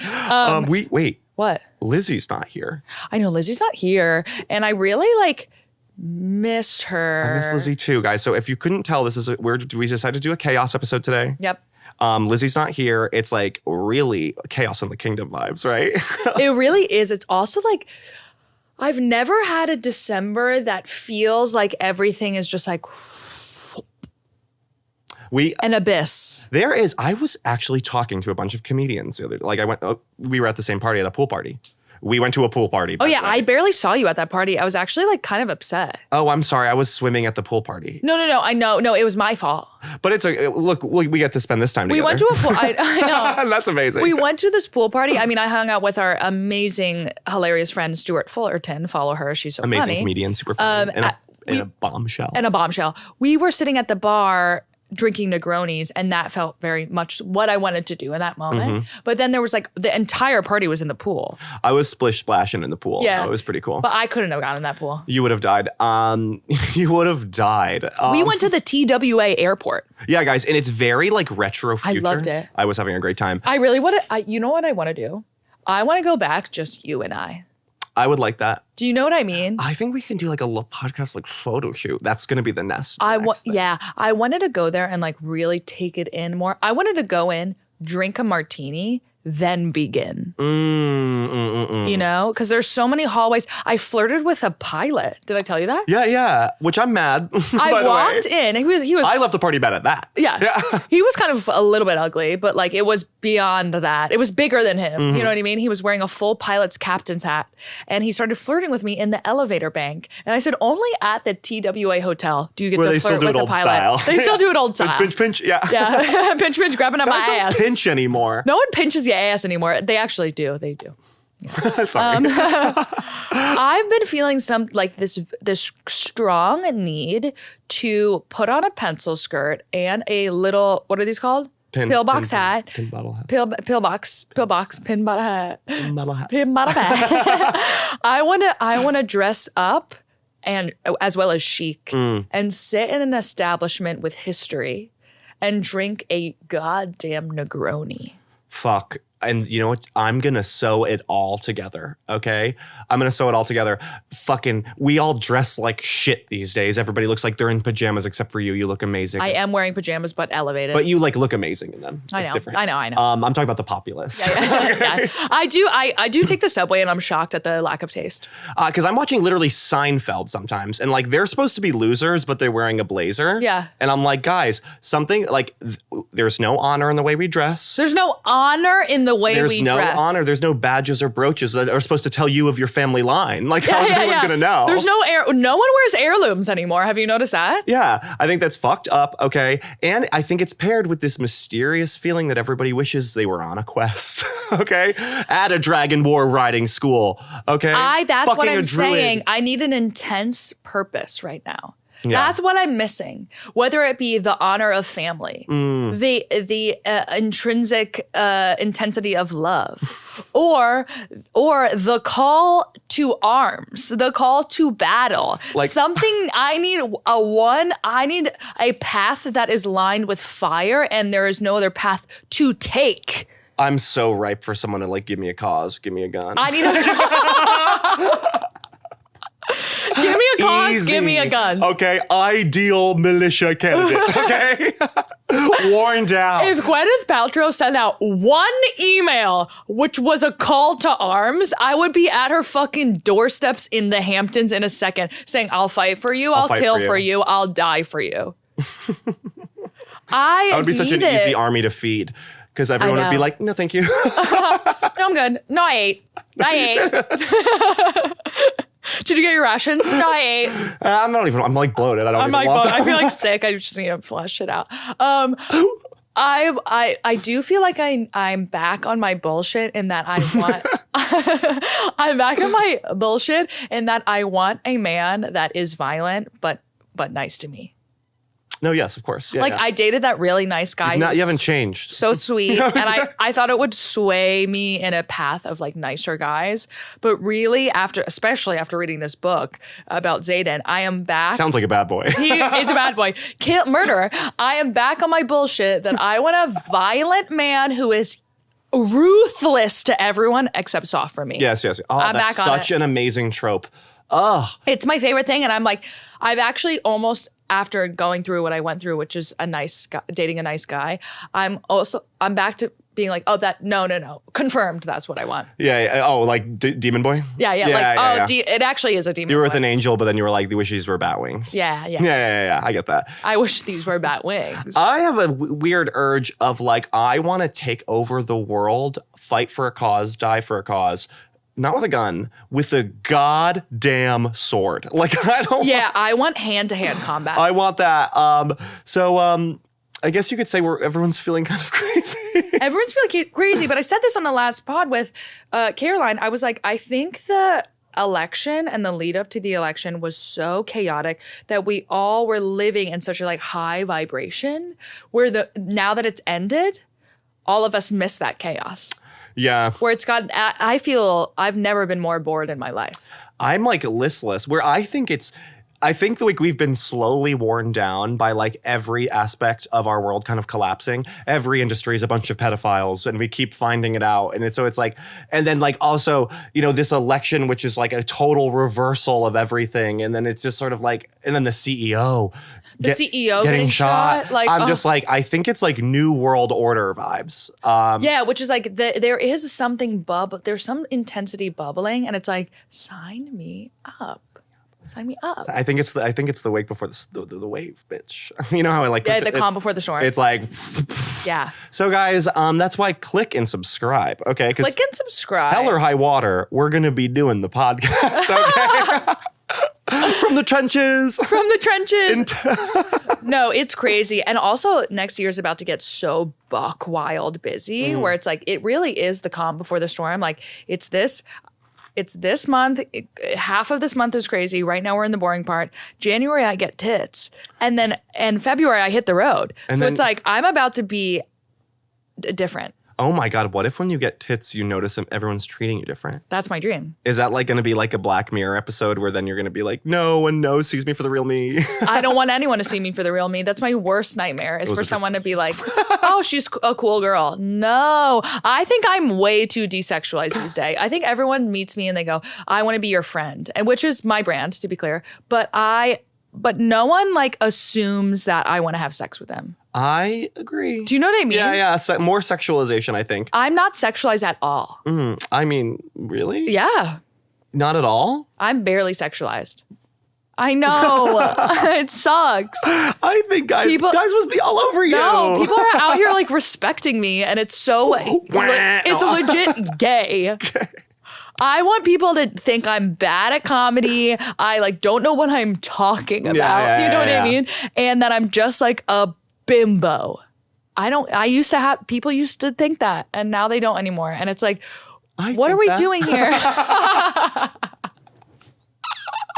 Wait.
What?
Lizzie's not here.
I know Lizzie's not here, and I really miss her.
I miss Lizzie too, guys. So if you couldn't tell, we decided to do a chaos episode today.
Yep.
Lizzie's not here. It's like really chaos in the kingdom vibes, right?
It really is. It's also like I've never had a December that feels like everything is just like an abyss.
I was actually talking to a bunch of comedians the other day. We were at the same party at a pool party. We went to a pool party.
Oh yeah, I barely saw you at that party. I was actually kind of upset.
Oh, I'm sorry. I was swimming at the pool party.
No. I know. No, it was my fault.
But it's look, we get to spend this time together.
We went to a pool. I know.
That's amazing.
We went to this pool party. I mean, I hung out with our amazing, hilarious friend Stuart Fullerton. Follow her. She's so
amazing
funny.
Comedian, super funny, and a bombshell.
And a bombshell. We were sitting at the bar drinking Negronis, and that felt very much what I wanted to do in that moment. Mm-hmm. But then there was the entire party was in the pool.
I was splish splashing in the pool.
Yeah.
It was pretty cool.
But I couldn't have gotten in that pool.
You would have died. You would have died.
We went to the TWA airport.
Yeah, guys, and it's very retro future.
I loved it.
I was having a great time.
I really want to, you know what I want to do? I want to go back, just you and I.
I would like that.
Do you know what I mean?
I think we can do a podcast photo shoot. That's going to be the next.
I wanted to go there and really take it in more. I wanted to go in, drink a martini, then begin. You know, because there's so many hallways. I flirted with a pilot. Did I tell you that?
Yeah. Which I'm mad.
I walked in. He was.
I left the party bad at that.
Yeah. He was kind of a little bit ugly, but it was beyond that. It was bigger than him. Mm-hmm. You know what I mean? He was wearing a full pilot's captain's hat, and he started flirting with me in the elevator bank. And I said, only at the TWA hotel do you get to flirt with a pilot. They still do it old style.
Pinch. Yeah.
Pinch, grabbing up my ass.
Don't pinch anymore.
No one pinches your ass anymore. They actually do. They do. Yeah.
Sorry.
I've been feeling this strong need to put on a pencil skirt and a little, what are these called? Pillbox hat.
Pin bottle hat.
Pillbox, pin bottle hat.
Pin bottle hat.
Pin bottle hat. I want to dress up and as well as chic and sit in an establishment with history and drink a goddamn Negroni.
Fuck. And you know what? I'm going to sew it all together, okay? I'm going to sew it all together. Fucking, we all dress like shit these days. Everybody looks like they're in pajamas except for you. You look amazing.
I am wearing pajamas, but elevated.
But you like look amazing in them.
I
It's
know.
different.
I know.
I'm talking about the populace.
Yeah. I do take the subway and I'm shocked at the lack of taste.
Because I'm watching literally Seinfeld sometimes. And like they're supposed to be losers, but they're wearing a blazer.
Yeah.
And I'm like, guys, something like there's no honor in the way we dress.
There's no honor in the way
There's
we
no
dress.
honor. There's no badges or brooches that are supposed to tell you of your family line. Like, how is anyone going to know?
There's no no one wears heirlooms anymore. Have you noticed that?
Yeah, I think that's fucked up, okay? And I think it's paired with this mysterious feeling that everybody wishes they were on a quest, okay? At a dragon war riding school, okay?
That's
Fucking
what
a
I'm
druid.
saying. I need an intense purpose right now.
Yeah.
That's what I'm missing. Whether it be the honor of family, the intrinsic intensity of love, or the call to arms, the call to battle.
Like
something. I need a path that is lined with fire, and there is no other path to take.
I'm so ripe for someone to like give me a cause, give me a gun.
I need a give me a cause,
Easy.
give me a gun.
Okay, ideal militia candidate, okay? Worn down.
If Gwyneth Paltrow sent out one email, which was a call to arms, I would be at her fucking doorsteps in the Hamptons in a second saying, I'll fight for you, I'll
fight
kill
for
for
you.
you, I'll die for you.
That would be such an
it.
easy army to feed. Because everyone would be
know.
like, no, thank you.
No, I'm good. No, I ate. Did you get your rations? No, I ate.
I'm like bloated. I don't
I'm
even
like,
want
well,
that.
I feel like sick. I just need to flush it out. I do feel like I'm back on my bullshit in that I want I'm back on my bullshit in that I want a man that is violent but nice to me.
No, yes, of course. Yeah,
I dated that really nice guy.
you haven't changed.
So sweet. And I thought it would sway me in a path of like nicer guys. But really, especially after reading this book about Zayden, I am back.
Sounds like a bad boy.
He is a bad boy. Murderer. I am back on my bullshit that I want a violent man who is ruthless to everyone except soft for me.
Yes. Oh,
I'm
that's
back on
such
it.
an amazing trope. Oh,
It's my favorite thing. And I'm like, I've actually almost, after going through what I went through, which is dating a nice guy, I'm back to being like, no. Confirmed, that's what I want.
yeah. Oh, like demon boy?
Yeah.
Yeah.
It actually is a demon.
You were with
boy.
an angel, but then you were like, the wishes were bat wings.
Yeah.
Yeah. I get that.
I wish these were bat wings.
I have a weird urge of like, I want to take over the world, fight for a cause, die for a cause. Not with a gun, with a goddamn sword. Like, I don't
Yeah, I want hand-to-hand combat.
I want that. I guess you could say everyone's feeling kind of crazy.
Everyone's feeling crazy, but I said this on the last pod with Caroline. I was like, I think the election and the lead up to the election was so chaotic that we all were living in such a like high vibration where now that it's ended, all of us miss that chaos.
Yeah.
Where it's gotten, I feel I've never been more bored in my life.
I'm like listless, where I think like we've been slowly worn down by like every aspect of our world kind of collapsing. Every industry is a bunch of pedophiles and we keep finding it out. And it's like, and then like also, this election, which is like a total reversal of everything. And then it's just sort of like, and then the CEO.
CEO getting shot. Like,
I'm just like, I think it's like New World Order vibes.
Yeah, which is like, there is something there's some intensity bubbling and it's like, sign me up. Sign me up.
I think it's the wake before the wave, bitch. You know how I like
the calm before the storm.
It's like
yeah.
So guys, that's why click and subscribe, okay?
Click and subscribe.
Hell or high water, we're gonna be doing the podcast, okay? From the trenches.
From the trenches. No, it's crazy. And also next year's about to get so buck wild busy where it's like, it really is the calm before the storm. Like it's this month. Half of this month is crazy. Right now we're in the boring part. January, I get tits. And then in February, I hit the road. And so it's like, I'm about to be different.
Oh my God, what if when you get tits, you notice everyone's treating you different?
That's my dream.
Is that like going to be like a Black Mirror episode where then you're going to be like, no one sees me for the real me?
I don't want anyone to see me for the real me. That's my worst nightmare is for someone to be like, oh, she's a cool girl. No, I think I'm way too desexualized these days. I think everyone meets me and they go, I want to be your friend, and which is my brand, to be clear. But no one like assumes that I want to have sex with them.
I agree.
Do you know what I mean?
Yeah. More sexualization, I think.
I'm not sexualized at all.
I mean, really?
Yeah.
Not at all?
I'm barely sexualized. I know. It sucks.
I think guys must be all over you.
No, people are out here like respecting me, and it's so it's legit gay. Okay. I want people to think I'm bad at comedy. I like don't know what I'm talking about.
Yeah,
you know what I mean? And that I'm just like a bimbo. People used to think that, and now they don't anymore. And it's like, what are we doing here?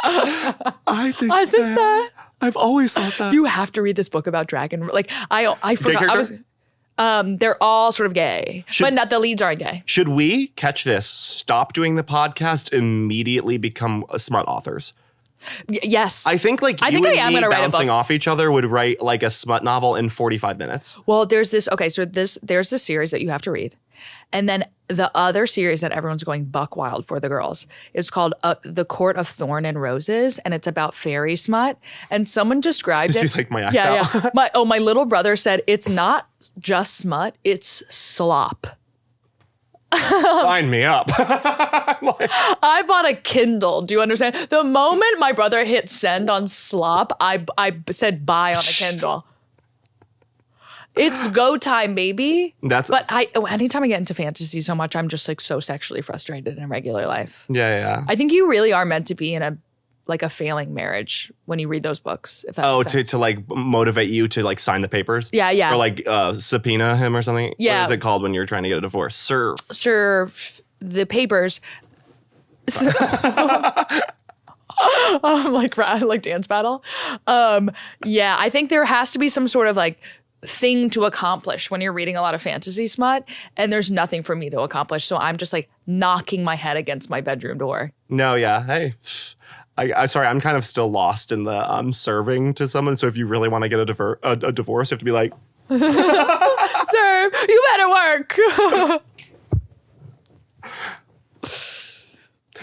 I think that. I've always thought that.
You have to read this book about dragon. Like I forgot. They're all sort of gay, but not the leads aren't gay.
Should we catch this? Stop doing the podcast, immediately become smut authors.
Yes.
I think like you and me bouncing off each other would write like a smut novel in 45 minutes.
Well, there's this series that you have to read. And then the other series that everyone's going buck wild for, the girls, is called The Court of Thorn and Roses. And it's about fairy smut. And someone described it.
Did you like my act out?
Yeah. My little brother said it's not just smut, it's slop.
Sign me up.
I bought a Kindle. Do you understand? The moment my brother hit send on Slop, I said buy on a Kindle. It's go time, baby. Anytime I get into fantasy so much, I'm just like so sexually frustrated in regular life.
Yeah.
I think you really are meant to be in a failing marriage when you read those books. If that makes sense.
To like motivate you to like sign the papers.
Yeah.
Or like subpoena him or something.
Yeah.
What is it called when you're trying to get a divorce?
Serve the papers. like dance battle. Yeah, I think there has to be some sort of like thing to accomplish when you're reading a lot of fantasy smut, and there's nothing for me to accomplish. So I'm just like knocking my head against my bedroom door.
No, yeah. Hey, I'm sorry. I'm kind of still lost in the serving to someone. So if you really want to get a divorce, you have to be like,
serve, you better work.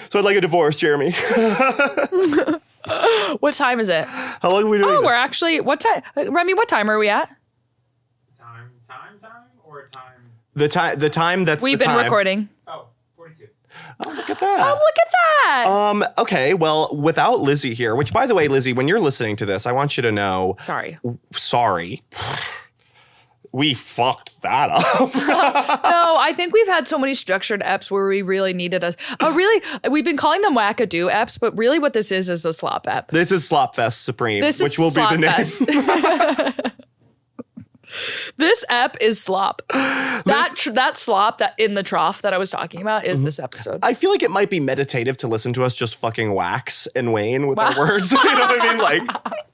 So I'd like a divorce, Jeremy.
What time is it?
How long are we doing this?
We're actually, what time? Remy, what time are we at?
The time that's
we've been recording.
Oh, 42. Oh, look at that.
Oh, look at that.
Okay, well, without Lizzie here, which by the way, Lizzie, when you're listening to this, I want you to know.
Sorry.
We fucked that up.
No, I think we've had so many structured eps where we really needed we've been calling them wackadoo eps, but really what this is a slop ep.
This is Slop Fest Supreme, which will be the name.
This ep is slop. That slop that in the trough that I was talking about is this episode.
I feel like it might be meditative to listen to us just fucking wax and wane with our words. You know what I mean? Like,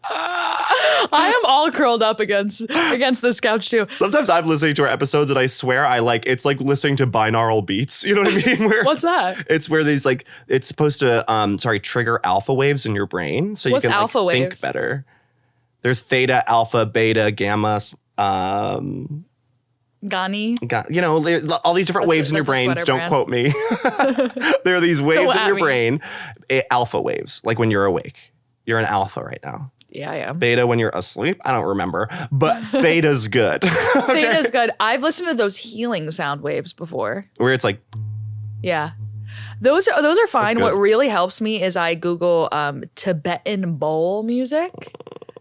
I am all curled up against this couch too.
Sometimes I'm listening to our episodes and I swear it's like listening to binaural beats. You know what I mean?
What's that?
It's where these like, it's supposed to trigger alpha waves in your brain so you can like, think better. There's theta, alpha, beta, gamma.
Gani.
All these different waves in your brains. Don't quote me. There are these waves in your brain. Alpha waves, like when you're awake. You're an alpha right now.
Yeah, I am.
Beta when you're asleep. I don't remember, but theta's good. Okay?
Theta's good. I've listened to those healing sound waves before.
Where it's like.
Yeah. Those are fine. What really helps me is I Google Tibetan bowl music.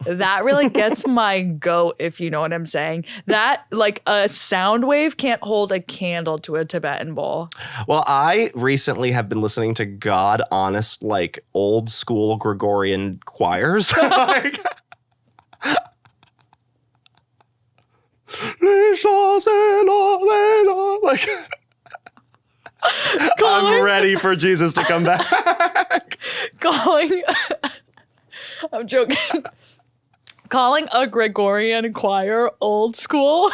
That really gets my goat, if you know what I'm saying. That, like, a sound wave can't hold a candle to a Tibetan bowl.
Well, I recently have been listening to God honest, like, old school Gregorian choirs. Like, I'm ready for Jesus to come back.
I'm joking. Calling a Gregorian choir old school.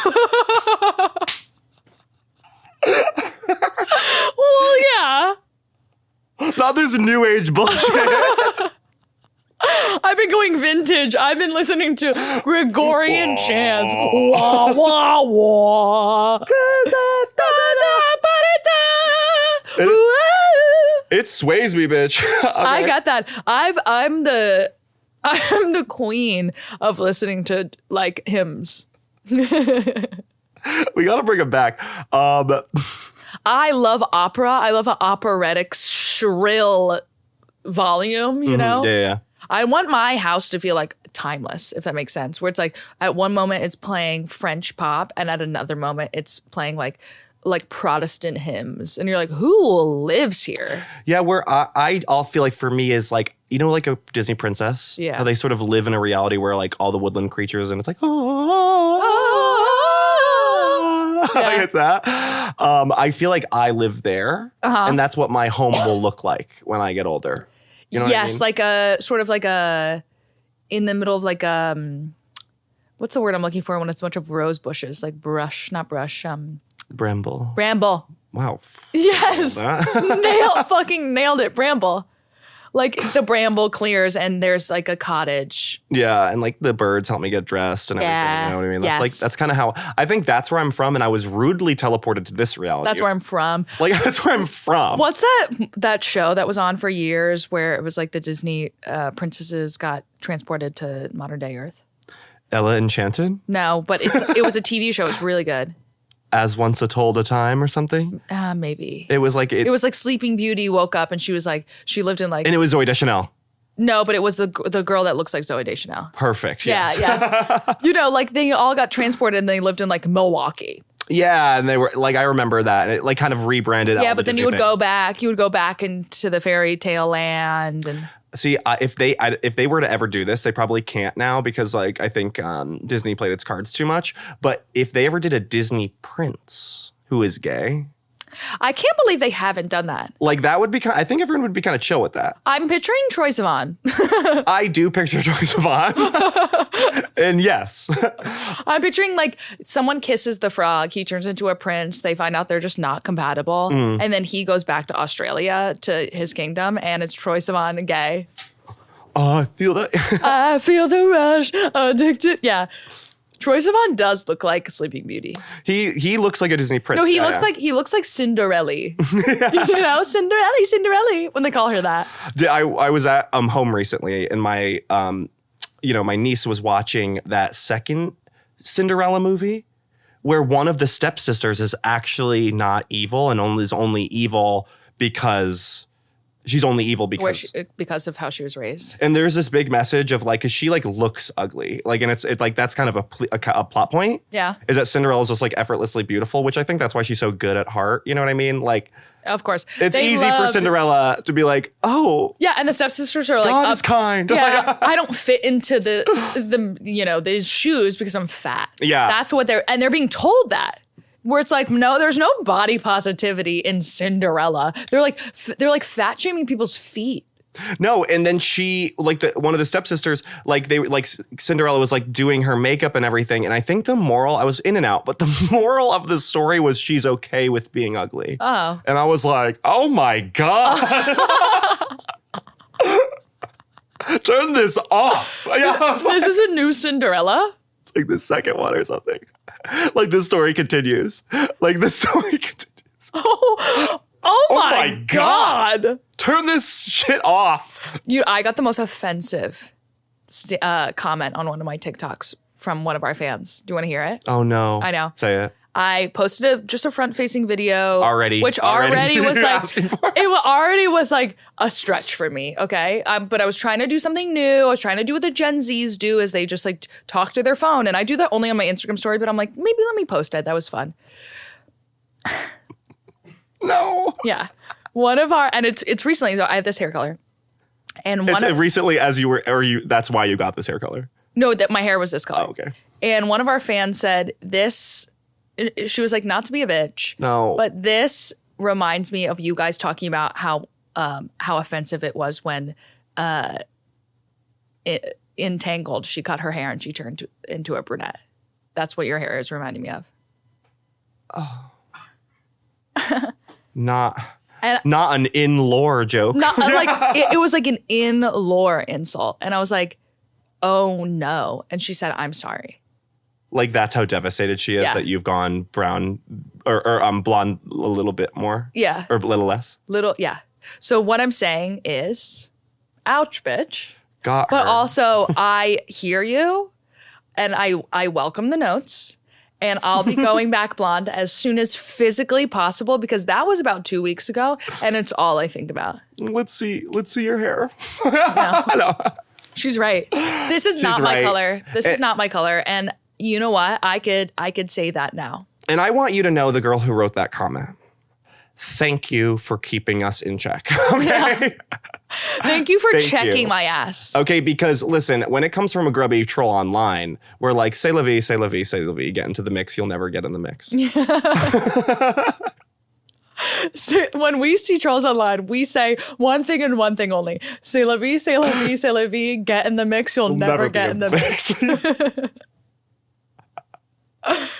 Not this new age bullshit.
I've been going vintage. I've been listening to Gregorian chants. Wah, wah, wah.
It sways me, bitch. Okay.
I got that. I'm the queen of listening to like hymns.
We gotta bring it back.
I love opera. I love an operatic shrill volume, you know?
Yeah.
I want my house to feel like timeless, if that makes sense. Where it's like at one moment it's playing French pop and at another moment it's playing like Protestant hymns. And you're like, who lives here?
Yeah, where I all feel like for me is like, you know, like a Disney princess?
Yeah.
How they sort of live in a reality where like all the woodland creatures and it's like,
Yeah.
it's that. I feel like I live there. And that's what my home will look like when I get older. You know what I mean?
Like a sort of like a in the middle of like what's the word I'm looking for when it's a bunch of rose bushes? Like not brush.
Bramble. Wow.
Yes. Nailed it. Bramble. Like the bramble clears and there's like a cottage.
Yeah, and like the birds help me get dressed and everything. You know what I mean? That's like that's kind of how I think that's where I'm from, and I was rudely teleported to this reality.
That's where I'm from.
Like that's where I'm from.
What's that show that was on for years where it was like the Disney princesses got transported to modern day Earth?
Ella Enchanted?
No, but it was a TV show. It was really good.
As Once a Told a Time or something?
Maybe.
It was like
it was like Sleeping Beauty woke up and she was like she lived in like
and it was Zooey Deschanel.
No, but it was the girl that looks like Zooey Deschanel.
Perfect. Yes.
Yeah. You know, like they all got transported and they lived in like Milwaukee.
Yeah, and they were like I remember that. It like kind of rebranded.
Yeah, but then you would go back. You would go back into the fairy tale land and.
See, if they were to ever do this, they probably can't now because, like, I think Disney played its cards too much. But if they ever did a Disney prince who is gay,
I can't believe they haven't done that.
Like that would be I think everyone would be kind of chill with that.
I'm picturing Troye Sivan.
I do picture Troye Sivan. And yes.
I'm picturing like someone kisses the frog, he turns into a prince, they find out they're just not compatible, and then he goes back to Australia to his kingdom and it's Troye Sivan gay.
Oh, I feel that.
I feel the rush, addicted. Yeah. Troye Sivan does look like Sleeping Beauty.
He looks like a Disney prince.
No, he looks like Cinderella. You know, Cinderella, when they call her that.
I was at home recently and my my niece was watching that second Cinderella movie where one of the stepsisters is actually not evil and is only evil because she's only evil
because of how she was raised.
And there's this big message of like, cause she like looks ugly. Like, and it's like, that's kind of a plot point.
Yeah.
Is that Cinderella's just like effortlessly beautiful, which I think that's why she's so good at heart. You know what I mean? Like,
of course.
It's easy for Cinderella to be like, oh.
Yeah, and the stepsisters are like,
God is kind.
Yeah, I don't fit into the these shoes because I'm fat.
Yeah.
That's what they're being told that. Where it's like, no, there's no body positivity in Cinderella. They're like fat shaming people's feet.
No, and then she like one of the stepsisters, like they like Cinderella was like doing her makeup and everything. And I think the moral, I was in and out, but the moral of the story was she's okay with being ugly.
Oh.
And I was like, oh my God. Turn this off. Yeah,
this is a new Cinderella?
It's like the second one or something. Like the story continues. Oh my God. Turn this shit off.
I got the most offensive comment on one of my TikToks from one of our fans. Do you want to hear it?
Oh no.
I know.
Say it.
I posted just a front-facing video.
Which
already was like, it already was like a stretch for me, okay? But I was trying to do something new. I was trying to do what the Gen Zs do is they just like talk to their phone. And I do that only on my Instagram story, but I'm like, maybe let me post it. That was fun.
No.
Yeah. And it's recently, so I have this hair color. And
recently as you were, that's why you got this hair color?
No, that my hair was this color.
Oh, okay.
And one of our fans said she was like, not to be a bitch.
No.
But this reminds me of you guys talking about how offensive it was when in Tangled, she cut her hair and she turned into a brunette. That's what your hair is reminding me of.
Oh. Not.
And
not an in-lore joke.
not like it was like an in-lore insult. And I was like, oh no. And she said, I'm sorry.
Like that's how devastated she is that you've gone brown or blonde a little bit more.
Yeah.
Or a little less.
Yeah. So what I'm saying is, ouch, bitch.
Got
But
her.
also, I hear you, and I welcome the notes, and I'll be going back blonde as soon as physically possible because that was about 2 weeks ago, and it's all I think about.
Let's see your hair.
No. She's right. This is not my
right.
color. This is not my color, and you know what? I could say that now.
And I want you to know, the girl who wrote that comment, thank you for keeping us in check. Okay.
Yeah. Thank you for
Thank
checking
you.
my ass.
Okay, because listen, when it comes from a grubby troll online, we're like, say la vie, say la vie, say la vie, get into the mix, you'll never get in the mix.
So when we see trolls online, we say one thing and one thing only. C'est la vie, c'est la vie, c'est la vie, get in the mix, you'll never get in the mix.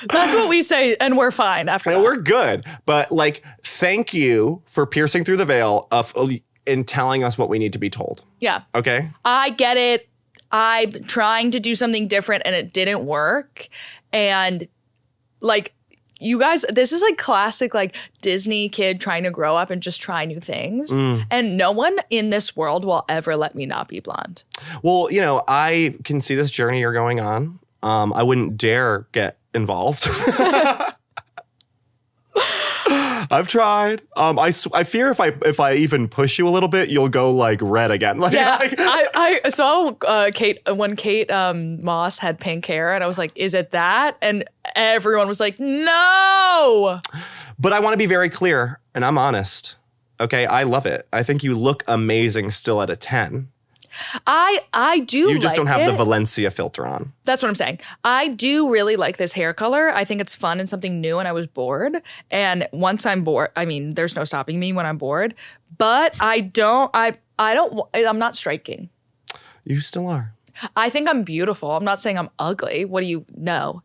That's what we say, and we're fine after that.
We're good. But like, thank you for piercing through the veil of in telling us what we need to be told.
Yeah.
Okay?
I get it. I'm trying to do something different and it didn't work. And like, you guys, this is like classic like Disney kid trying to grow up and just try new things. And no one in this world will ever let me not be blonde.
Well, you know, I can see this journey you're going on. I wouldn't dare get involved. I've tried. I fear if I even push you a little bit, you'll go like red again. Like,
Yeah, I saw Kate when Kate Moss had pink hair, and I was like, "Is it that?" And everyone was like, "No."
But I want to be very clear, and I'm honest. Okay, I love it. I think you look amazing still at a 10.
I do.
You just
like
don't have the
it.
Valencia filter on.
That's what I'm saying. I do really like this hair color. I think it's fun and something new, and I was bored. And once I'm bored, I mean, there's no stopping me when I'm bored. But I'm not striking.
You still are.
I think I'm beautiful. I'm not saying I'm ugly. What do you know?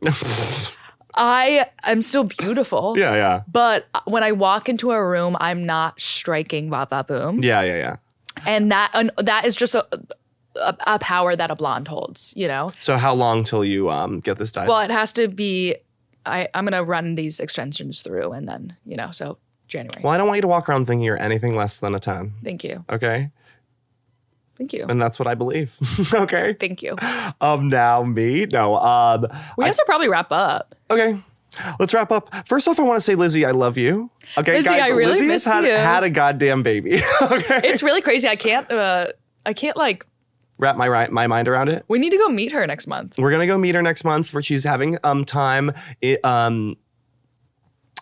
I am still beautiful.
Yeah.
But when I walk into a room, I'm not striking va-va-boom.
Yeah.
And that is just a power that a blonde holds, you know?
So how long till you get this dyed?
Well, it has to be, I'm going to run these extensions through and then, you know, so January.
Well, I don't want you to walk around thinking you're anything less than a 10.
Thank you.
Okay?
Thank you.
And that's what I believe. Okay?
Thank you.
Now me? No.
We have to probably wrap up.
Okay. Let's wrap up. First off, I want to say, Lizzie, I love you. Okay,
Lizzie,
guys,
I really
Lizzie
miss
has
you.
had a goddamn baby. Okay.
It's really crazy. I can't like,
Wrap my mind around it.
we need to go meet her next month.
We're gonna go meet her next month where she's having time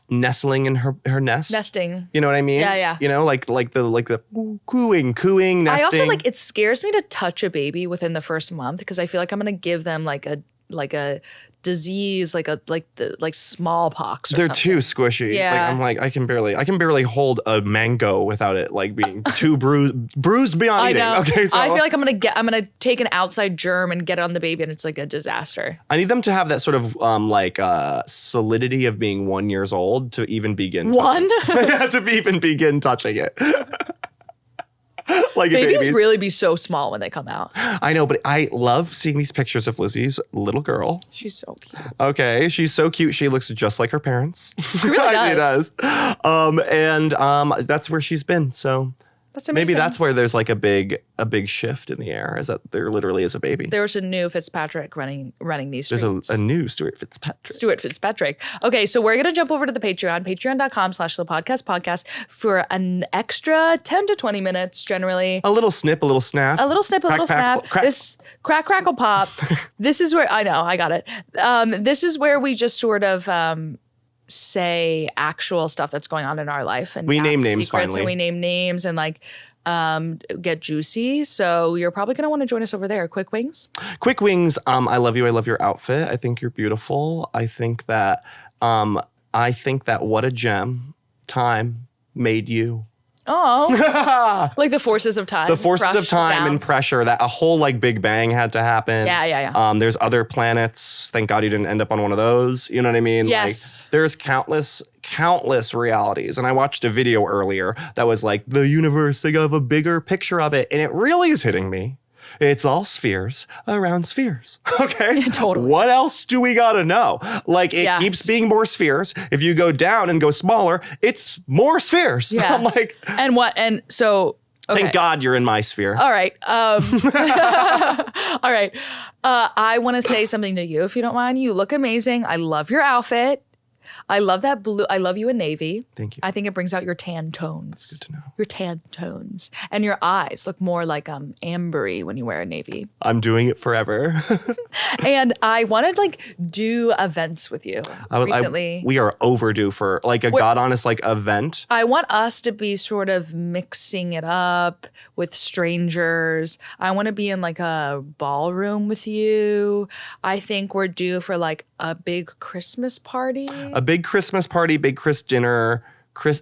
nestling in her nest.
Nesting.
You know what I mean?
Yeah.
You know, like the cooing, nesting.
I also like, it scares me to touch a baby within the first month because I feel like I'm going to give them like a disease, like smallpox. Or
They're
something.
too squishy.
Yeah.
I can barely hold a mango without it like being too bruised beyond
I
eating.
know.
Okay, so
I feel like I'm gonna take an outside germ and get it on the baby, and it's like a disaster.
I need them to have that sort of solidity of being 1 year old to even begin.
One?
To even begin touching it. Like
Babies really be so small when they come out.
I know, but I love seeing these pictures of Lizzie's little girl.
She's so cute.
Okay, she's so cute. She looks just like her parents.
She really does.
She does. And that's where she's been. So
That's amazing.
maybe that's where there's like a big shift in the air, is that there literally is a baby.
There was a new Fitzpatrick running these
There's
streets.
a new Stuart Fitzpatrick.
Stuart Fitzpatrick. Okay, so we're gonna jump over to the Patreon, patreon.com/thepodcast for an extra 10 to 20 minutes generally.
A little snip, a little snap.
A little snip, a little snap.
Crack.
This crack, crackle, pop. This is where I know I got it. This is where we just sort of say actual stuff that's going on in our life, and
We name names
secrets,
finally.
and we name names and like get juicy. So you're probably gonna want to join us over there. Quick wings.
Quick wings. I love you. I love your outfit. I think you're beautiful. I think that what a gem time made you.
Oh, like the forces of time.
The forces of
crushed
time
down.
and pressure that a whole like Big Bang had to happen.
Yeah.
There's other planets. Thank God you didn't end up on one of those. You know what I mean?
Yes.
Like, there's countless realities. And I watched a video earlier that was like the universe, they have a bigger picture of it. And it really is hitting me. It's all spheres around spheres. Okay.
Totally.
What else do we got to know? Like it keeps being more spheres. If you go down and go smaller, it's more spheres.
Yeah.
I'm like,
and so, okay.
Thank God you're in my sphere.
All right. All right. I want to say something to you, if you don't mind. You look amazing. I love your outfit. I love that blue. I love you in navy.
Thank you.
I think it brings out your tan tones.
Good to know.
Your tan tones. And your eyes look more like ambery when you wear a navy.
I'm doing it forever.
And I wanted to like do events with you recently.
We are overdue for like a God honest like event.
I want us to be sort of mixing it up with strangers. I want to be in like a ballroom with you. I think we're due for like a big Christmas party.
A big Christmas party, big Christ dinner.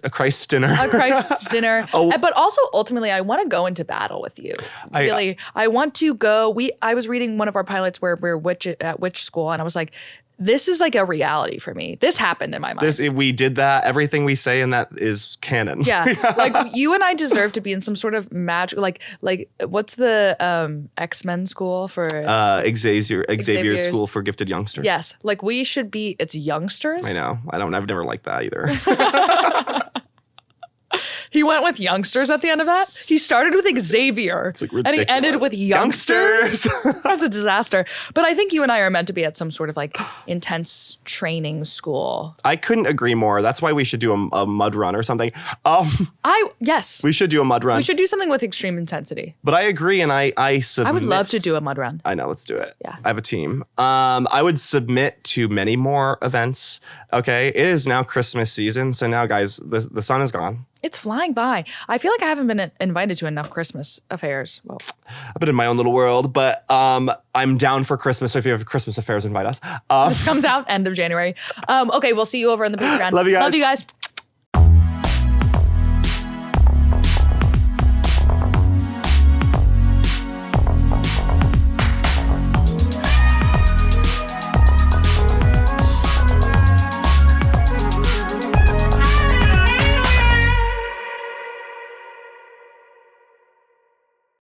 A Christ dinner.
A Christ's dinner. But also ultimately I want to go into battle with you. Really. I want to go. I was reading one of our pilots where we're at witch school, and I was like, this is like a reality for me. This happened in my mind.
We did that. Everything we say in that is canon.
Yeah. Like you and I deserve to be in some sort of magic, like what's the X-Men school for?
Xavier's School for Gifted Youngsters.
Yes. Like we should be, it's youngsters.
I know. I've never liked that either.
He went with youngsters at the end of that. He started with Xavier.
It's like
and he ended with youngsters. That's a disaster. But I think you and I are meant to be at some sort of like intense training school.
I couldn't agree more. That's why we should do a mud run or something.
Yes.
We should do a mud run.
We should do something with extreme intensity.
But I agree, and I submit.
I would love to do a mud run.
I know, let's do it.
Yeah.
I have a team. I would submit to many more events. Okay. It is now Christmas season. So now, guys, the sun is gone.
It's flying by. I feel like I haven't been invited to enough Christmas affairs. Well,
I've been in my own little world, but I'm down for Christmas. So if you have Christmas affairs, invite us.
this comes out end of January. Okay, we'll see you over in the Patreon.
Love you guys.
Love you guys.